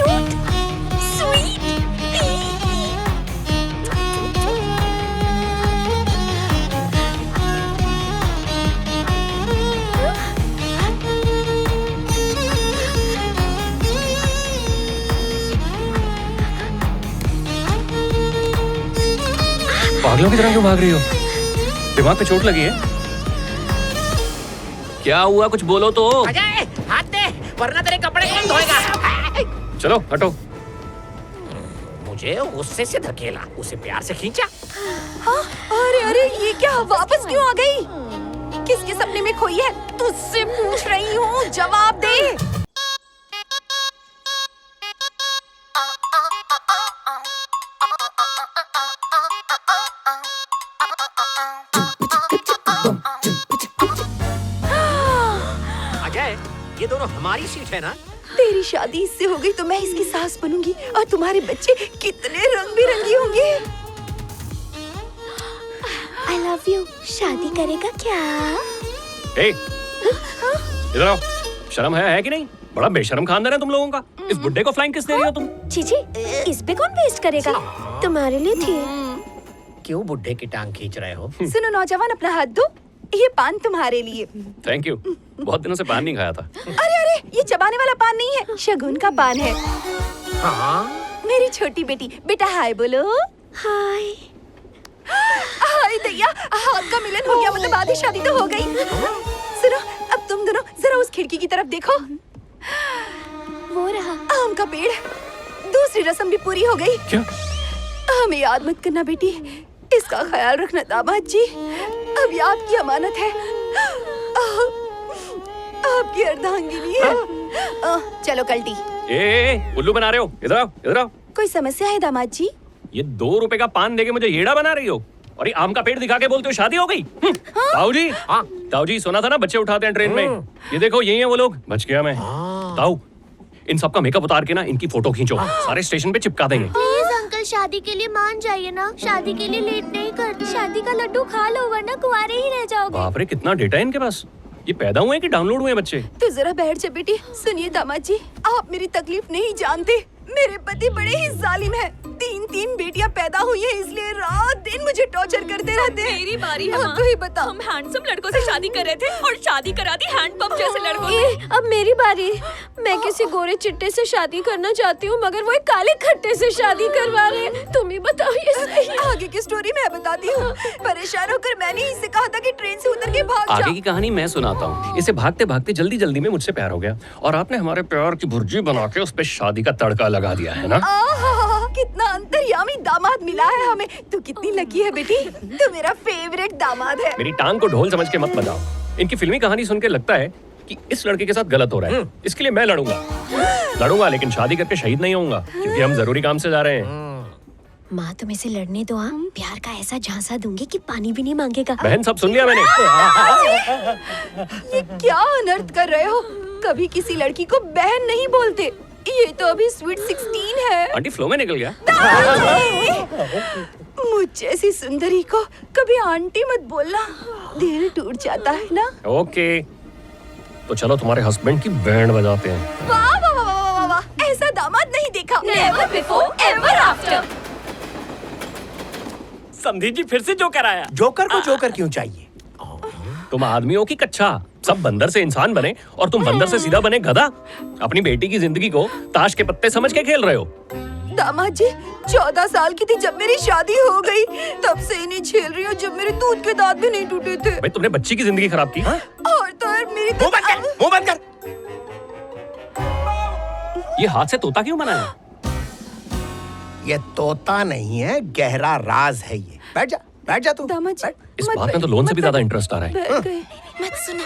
Cute, sweet. पागलों की तरह क्यों भाग रही हो? दिमाग पे चोट लगी है? क्या हुआ, कुछ बोलो तो। अजय, हाथ दे वरना तेरे कपड़े कौन धोएगा। चलो हटो। मुझे गुस्से से धकेला, उसे प्यार से खींचा। हाँ, अरे अरे ये क्या, वापस क्यों आ गई? किसके सपने में खोई है? तुझसे पूछ रही हूँ, जवाब दे। अजय, ये दोनों हमारी सीट है ना? तेरी शादी इससे हो गई तो मैं इसकी सास बनूंगी और तुम्हारे बच्चे कितने रंग बिरंगी होंगे। I love you. शादी करेगा क्या? ए, इधर आओ। शर्म है कि नहीं? बड़ा बेशर्म खानदान है तुम लोगों का। इस बुड्ढे को फ्लाइंग किस दे रही हो तुम? चीची, इस पे कौन वेस्ट करेगा? तुम्हारे लिए थी। क्यों बुड्ढे की टांग खींच रहे हो? सुनो नौजवान, अपना हाथ दो, ये पान तुम्हारे लिए। Thank you. बहुत दिनों से पान नहीं खाया था। अरे अरे, ये चबाने वाला पान नहीं है, शगुन का पान है। हाँ? मेरी छोटी बेटी, बेटा हाय बोलो। हाय। हाय दैया, हाथ का मिलन हो गया, मतलब आधी शादी तो हो गई। सुनो, अब तुम दोनों जरा उस खिड़की की तरफ देखो। वो रहा। आम का पेड़। दूसरी रस्म भी पूरी हो गई। क्या? हमें याद मत करना बेटी, इसका ख्याल रखना दामाद जी। अब ये आपकी अमानत है, आपकी अर्धांगिनी है। चलो कल्टी। उल्लू बना रहे हो? इधर आओ, इधर आओ। कोई समस्या है दामाद जी? ये 2 रुपए का पान देके मुझे येड़ा बना रही हो और ये आम का पेड़ दिखा के बोलते हो शादी हो गई? ताऊ जी, हाँ? ताऊ जी, सुना था ना बच्चे उठाते हैं ट्रेन में। ये देखो यही है वो लोग। बच गया मैं। ताऊ, इन सबका मेकअप उतार के ना इनकी फोटो खींचो, सारे स्टेशन पे चिपका देंगे। प्लीज अंकल, शादी के लिए मान जाइए ना। शादी के लिए लेट नहीं करते। शादी का लड्डू खा लो वरना कुंवारे ही रह जाओगे। बाप रे, कितना डेटा है इनके पास। ये पैदा हुए हैं कि डाउनलोड हुए हैं बच्चे? तो जरा बैठ जा बेटी। सुनिए दामाद जी, आप मेरी तकलीफ नहीं जानते। मेरे पति बड़े ही जालिम हैं। 3 बेटियां पैदा हुई हैं, इसलिए रात दिन मुझे टॉर्चर करते रहते हैं। मेरी बारी है। हाँ, तू ही बता। हम हैंडसम लड़कों से शादी कर रहे थे और शादी करा दी हैंडपंप जैसे लड़कों से। ए, अब मेरी बारी। मैं किसी गोरे चिट्टे से शादी करना चाहती हूँ मगर वो एक काले खट्टे से शादी करवा रहे हैं। तुम ही बताओ ये सही? आगे की स्टोरी मैं बताती हूँ। परेशान होकर मैंने इससे कहा था कि ट्रेन से उतर के भाग जा। आगे की कहानी मैं सुनाता हूँ। इसे भागते भागते जल्दी जल्दी में मुझसे प्यार हो गया और आपने हमारे प्यार की भुर्जी बना के उस पे शादी का तड़का लगा दिया है ना। कितना अंतर्यामी दामाद मिला है हमें। तू कितनी लकी है बेटी, तू मेरा फेवरेट दामाद है। मेरी टांग को ढोल समझ के मत बजाओ। इनकी फिल्मी कहानी सुन के लगता है कि इस लड़के के साथ गलत हो रहा है। इसके लिए मैं लड़ूंगा लेकिन शादी करके शहीद नहीं होऊंगा क्योंकि हम जरूरी काम से जा रहे हैं। माँ तुम इसे लड़ने दो। प्यार का ऐसा झांसा दूंगी कि पानी भी नहीं मांगेगा। बहन, सब सुन लिया मैंने। ये क्या अनर्थ कर रहे हो? कभी किसी लड़की को बहन नहीं बोलते। ये तो अभी स्वीट 16 है। आंटी फ्लो में निकल गया। मुझ जैसी सुंदरी को कभी आंटी मत बोलना, दिल टूट जाता है ना। ओके, तो चलो तुम्हारे हस्बैंड की बैंड बजाते हैं। वाह वाह वाह वाह वाह वाह, ऐसा दामाद नहीं देखा। Never before, ever after। समधी जी फिर से जोकर आया। जोकर को जोकर क्यों चाहिए? तुम आदमियों की कच्चा, सब बंदर से इंसान बने और तुम बंदर से सीधा बने गधा। अपनी बेटी की जिंदगी को ताश के पत्ते समझ के खेल रहे हो। दामाद जी 14 साल की थी जब मेरी शादी हो गई, तब से इन्हें झेल रही हूँ जब मेरे दूध के दांत भी नहीं टूटे थे। भाई तुमने बच्ची की जिंदगी खराब की। और तो और मेरी तो मुंह बंद कर। ये हाथ से तोता क्यों बनाया? ये तोता नहीं है, गहरा राज है ये। बैठ जा तू। दामाद जी, इस मत बात में तो बैठ- लोन से भी मत ज्यादा बैठ- इंटरेस्ट आ रहा है। बैठ गए। मत सुना।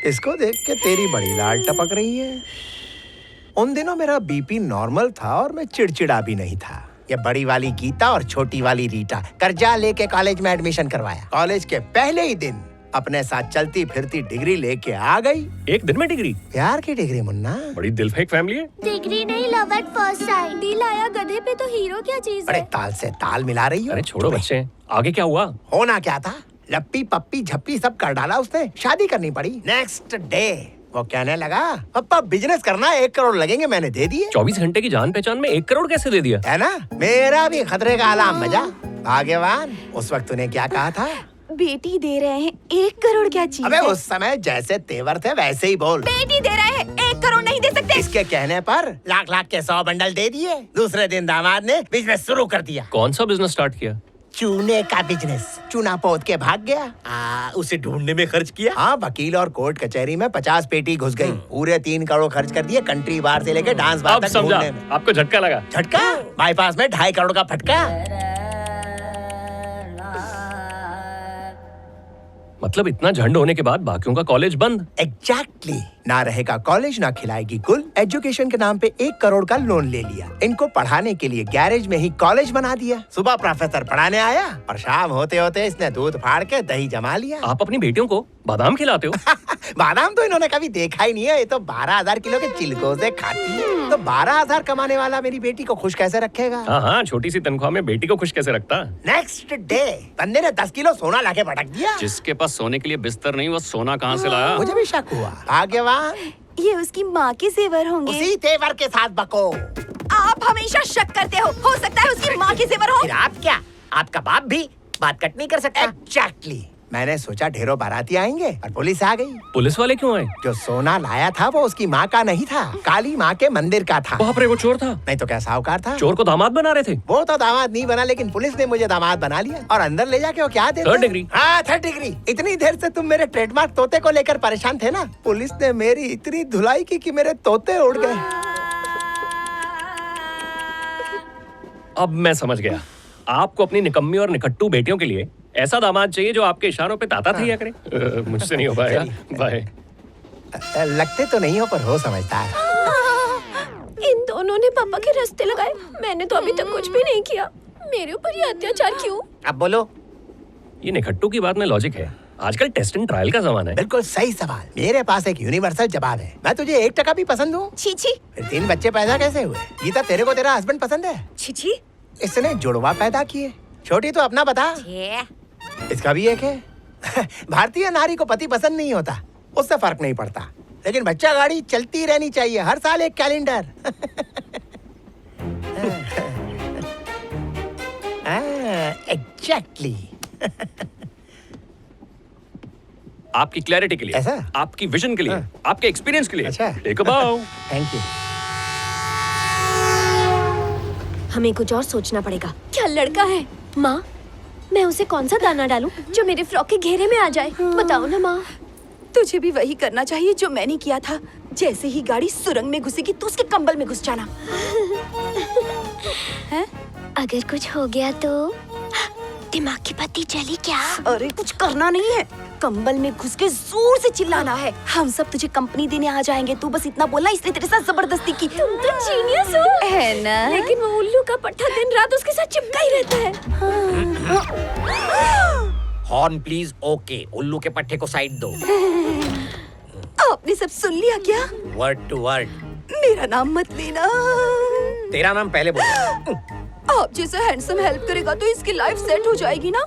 इसको देख के तेरी बड़ी लाल टपक रही है। उन दिनों मेरा बीपी नॉर्मल था और मैं चिड़चिड़ा भी नहीं था। ये बड़ी वाली गीता और छोटी वाली रीटा कर्जा लेके कॉलेज में एडमिशन करवाया। कॉलेज के पहले ही दिन अपने साथ चलती फिरती डिग्री लेके आ गई। एक दिन में डिग्री? प्यार की डिग्री मुन्ना। बड़ी दिलफेक फैमिली है। डिग्री नहीं, लव एट फर्स्ट साइट। दिल आया गधे पे तो हीरो क्या चीज अरे है? ताल से ताल मिला रही हो। अरे छोड़ो बच्चे, आगे क्या हुआ? होना क्या था, लप्पी पप्पी झप्पी सब कर डाला उसने। शादी करनी पड़ी। नेक्स्ट डे वो कहने लगा पापा बिजनेस करना 1 करोड़ लगेंगे, मैंने दे दिए। 24 घंटे की जान पहचान में 1 करोड़ कैसे दे दिया? है ना, मेरा भी खतरे का अलार्म बजा। भाग्यवान, उस वक्त तूने क्या कहा था? बेटी दे रहे हैं 1 करोड़ क्या चीज अबे है? उस समय जैसे तेवर थे वैसे ही बोल। बेटी दे रहे हैं 1 करोड़ नहीं दे सकते। इसके कहने पर लाख लाख के 100 बंडल दे दिए। दूसरे दिन दामाद ने बिजनेस शुरू कर दिया। कौन सा बिजनेस स्टार्ट किया? चूने का बिजनेस। चूना पोत के भाग गया। उसे ढूंढने में खर्च किया। हाँ, वकील और कोर्ट कचहरी में 50 पेटी घुस गई। पूरे 3 करोड़ खर्च कर दिए, कंट्री बार से लेके डांस बार अब तक समझा, ढूंढने में। आपको झटका लगा। झटका? बाईपास में 2.5 करोड़ का फटका। मतलब इतना झंड होने के बाद बाकियों का कॉलेज बंद। एग्जैक्टली। ना रहेगा कॉलेज, ना खिलाएगी कुल। एजुकेशन के नाम पे 1 करोड़ का लोन ले लिया। इनको पढ़ाने के लिए गैरेज में ही कॉलेज बना दिया। सुबह प्रोफेसर पढ़ाने आया और शाम होते होते इसने दूध फाड़ के दही जमा लिया। आप अपनी बेटियों को बादाम खिलाते हो? बादाम तो इन्होंने कभी देखा ही नहीं है। ये तो 12,000 किलो के चिलकों से खाती है। तो 12,000 कमाने वाला मेरी बेटी को खुश कैसे रखेगा? हाँ हाँ, छोटी सी तनख्वाह में बेटी को खुश कैसे रखता? नेक्स्ट डे बंदे ने 10 किलो सोना लाके पटक दिया। जिसके पास सोने के लिए बिस्तर नहीं, वो सोना कहाँ से लाया? मुझे भी शक हुआ। भाग्यवान, ये उसकी माँ के जेवर होंगे। उसी तेवर के साथ बको। आप हमेशा शक करते हो सकता है उसकी माँ के जेवर हो। फिर आप क्या, आपका बाप भी बात कट नहीं कर सकता। एग्जैक्टली। मैंने सोचा ढेरों बाराती आएंगे और पुलिस आ गई। पुलिस वाले क्यों आए? जो सोना लाया था वो उसकी माँ का नहीं था, काली माँ के मंदिर का था। बाप रे, वो चोर था? नहीं तो क्या साहूकार था। चोर को दामाद बना रहे थे? वो तो दामाद नहीं बना, लेकिन पुलिस ने मुझे दामाद बना लिया और अंदर ले जाके वो क्या देते? 3rd degree. हाँ, 3rd डिग्री। इतनी देर से तुम मेरे ट्रेडमार्क तोते को लेकर परेशान थे ना, पुलिस ने मेरी इतनी धुलाई की कि मेरे तोते उड़ गए। अब मैं समझ गया। आपको अपनी निकम्मी और निकट्टू बेटियों के लिए ऐसा दामाद चाहिए जो आपके इशारों पे ताता थैया करे। मुझसे नहीं हो पाएगा। बाय। लगते तो नहीं हो पर हो समझदार। इन दोनों ने पापा के रास्ते लगाए। मैंने तो अभी तक कुछ भी नहीं किया। मेरे ऊपर ये अत्याचार क्यों? अब बोलो। ये निकट्टू की बात में लॉजिक है। आजकल टेस्ट एंड ट्रायल का जमाना है। बिल्कुल सही सवाल। मेरे पास एक यूनिवर्सल जवाब है। मैं तुझे 1% भी पसंद हूँ। छी छी फिर 3 बच्चे पैदा कैसे हुए? गीता, तेरे को तेरा हस्बैंड पसंद है? छी छी। इसने जुड़वा पैदा किए। छोटी तो अपना बता। इसका भी एक है। भारतीय नारी को पति पसंद नहीं होता, उससे फर्क नहीं पड़ता, लेकिन बच्चा गाड़ी चलती रहनी चाहिए, हर साल एक कैलेंडर। एग्जैक्टली। आपकी क्लैरिटी के लिए, ऐसा? आपकी विजन के लिए, आपके एक्सपीरियंस के लिए। अच्छा। टेक अ बाउ। Thank you. हमें कुछ और सोचना पड़ेगा। क्या लड़का है? माँ, मैं उसे कौन सा दाना डालूं जो मेरे फ्रॉक के घेरे में आ जाए? बताओ ना माँ। तुझे भी वही करना चाहिए जो मैंने किया था। जैसे ही गाड़ी सुरंग में घुसेगी तो उसके कंबल में घुस जाना। हैं? अगर कुछ हो गया तो? दिमाग की बत्ती जली क्या? अरे कुछ करना नहीं है, कंबल में घुस के जोर से चिल्लाना है। हम सब तुझे कंपनी देने आ जाएंगे, तू बस इतना बोलना, इसने तेरे साथ जबरदस्ती की। तुम तो जीनियस हो। है ना? लेकिन वो उल्लू का पट्टा दिन रात उसके साथ चिपका ही रहता है। Horn please. ओके, उल्लू के पट्टे को साइड दो। आपने सब सुन लिया क्या? Word to word. मेरा नाम मत लेना। तेरा नाम पहले बोलो। आप जैसे हैंडसम हेल्प करेगा तो इसकी लाइफ सेट हो जाएगी ना।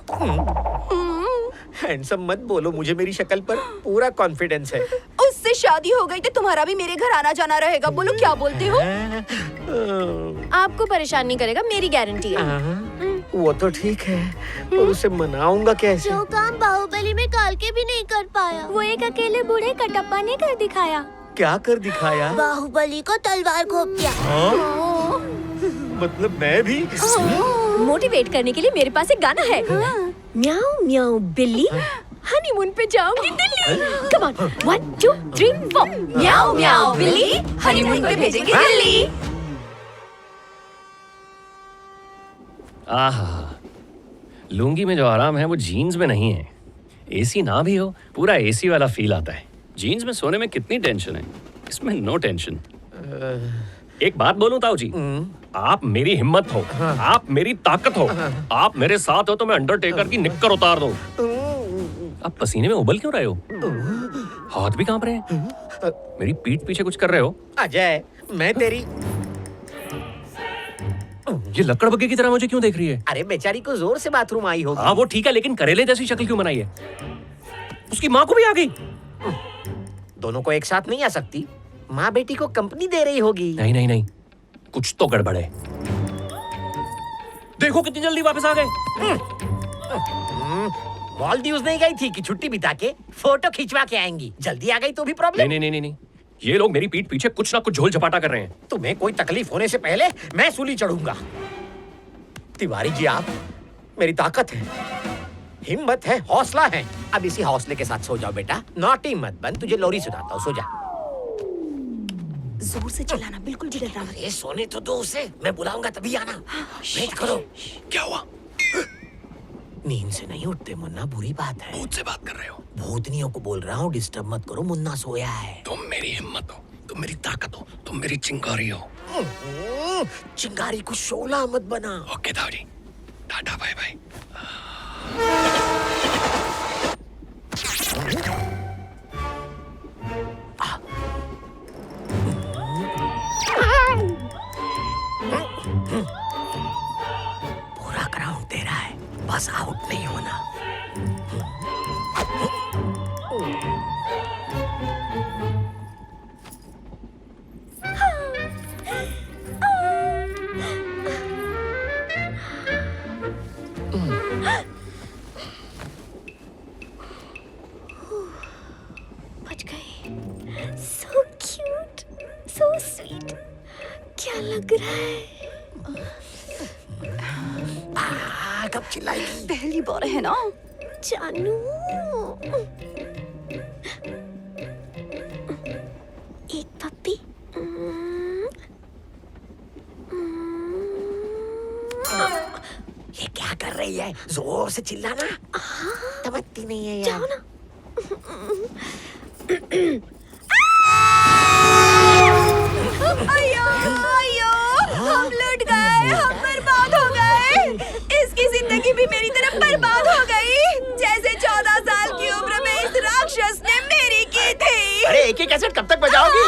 हैंडसम मत बोलो, मुझे मेरी शक्ल पर पूरा कॉन्फिडेंस है। उससे शादी हो गई तो तुम्हारा भी मेरे घर आना जाना रहेगा। बोलो क्या बोलते हो? आपको परेशान नहीं करेगा, मेरी गारंटी है। वो तो ठीक है, पर उसे मनाऊंगा कैसे? जो काम बाहुबली में कालके भी नहीं कर पाया, वो एक अकेले बूढ़े कटप्पा ने कर दिखाया। क्या कर दिखाया? बाहुबली को तलवार घोंप दिया। मतलब मैं भी? मोटिवेट करने के लिए मेरे पास एक गाना है। म्याऊ म्याऊ बिल्ली, हनीमून पे जाऊंगी दिल्ली। Come on, 1 2 3 4। म्याऊ म्याऊ बिल्ली, हनीमून पे भेजेंगे दिल्ली। आहा, लुंगी में जो आराम है वो जीन्स में नहीं है। एसी ना भी हो, पूरा एसी वाला फील आता है। जीन्स में सोने में कितनी टेंशन है, इसमें नो टेंशन। एक बात बोलूं ताऊ जी, आप मेरी हिम्मत हो, आप मेरी ताकत हो, आप मेरे साथ हो तो मैं अंडरटेकर की निक्कर उतार दूं। आप पसीने में उबल क्यों रहे हो? हाथ भी कांप रहे हैं। मेरी पीठ पीछे कुछ कर रहे हो? अजय, मैं तेरी... ये लकड़ बग्गे की तरह मुझे क्यों देख रही है? अरे बेचारी को जोर से बाथरूम आई होगी। हाँ वो ठीक है, लेकिन करेले जैसी शक्ल क्यों बनाई है? उसकी माँ को भी आ गई। दोनों को एक साथ नहीं आ सकती। माँ बेटी को कंपनी दे रही होगी। नहीं नहीं नहीं, कुछ तो गड़बड़ है। देखो कितनी जल्दी वापस आ गए। मालदीव्स नहीं गई थी कि छुट्टी बिता के फोटो खिंचवा के आएंगी। जल्दी आ गई तो भी प्रॉब्लम। नहीं नहीं नहीं नहीं, ये लोग मेरी पीठ पीछे कुछ ना कुछ झोल झपाटा कर रहे हैं। तुम्हें कोई तकलीफ होने से पहले मैं सूली चढ़ूंगा। तिवारी जी, आप मेरी ताकत है, हिम्मत है, हौसला है। अब इसी हौसले के साथ सो जाओ बेटा। नॉटी मत बन, तुझे लोरी सुनाता हूँ, सो जा। जोर से चिल्लाना, बिल्कुल भी डरना मत। ये सोने तो दो उसे, मैं बुलाऊंगा तभी आना। वेट करो। क्या हुआ? नींद से नहीं उठते मुन्ना, बुरी बात है। भूत से बात कर रहे हो? भूतनियों को बोल रहा हूँ, डिस्टर्ब मत करो, मुन्ना सोया है। तुम मेरी हिम्मत हो, तुम मेरी ताकत हो, तुम मेरी चिंगारी हो। चिंगारी को शोला मत बना। Okay Dauji, tata bye bye. पूरा ग्राउंड तेरा है, बस आउट नहीं होना। बच गए। So cute, so sweet. क्या लग रहा है? कब चिल्लाएगी? पहली बार है ना। जानू, एक पप्पी। ये क्या कर रही है? जोर से चिल्लाना। समझती नहीं है यार। जाओ ना। अयो अयो, हम लुट गए, हम बर्बाद हो गए। इसकी जिंदगी भी मेरी तरफ बर्बाद हो गई, जैसे 14 साल की उम्र में इस राक्षस ने मेरी की थी। अरे एक ही कैसेट कब तक बजाओगी?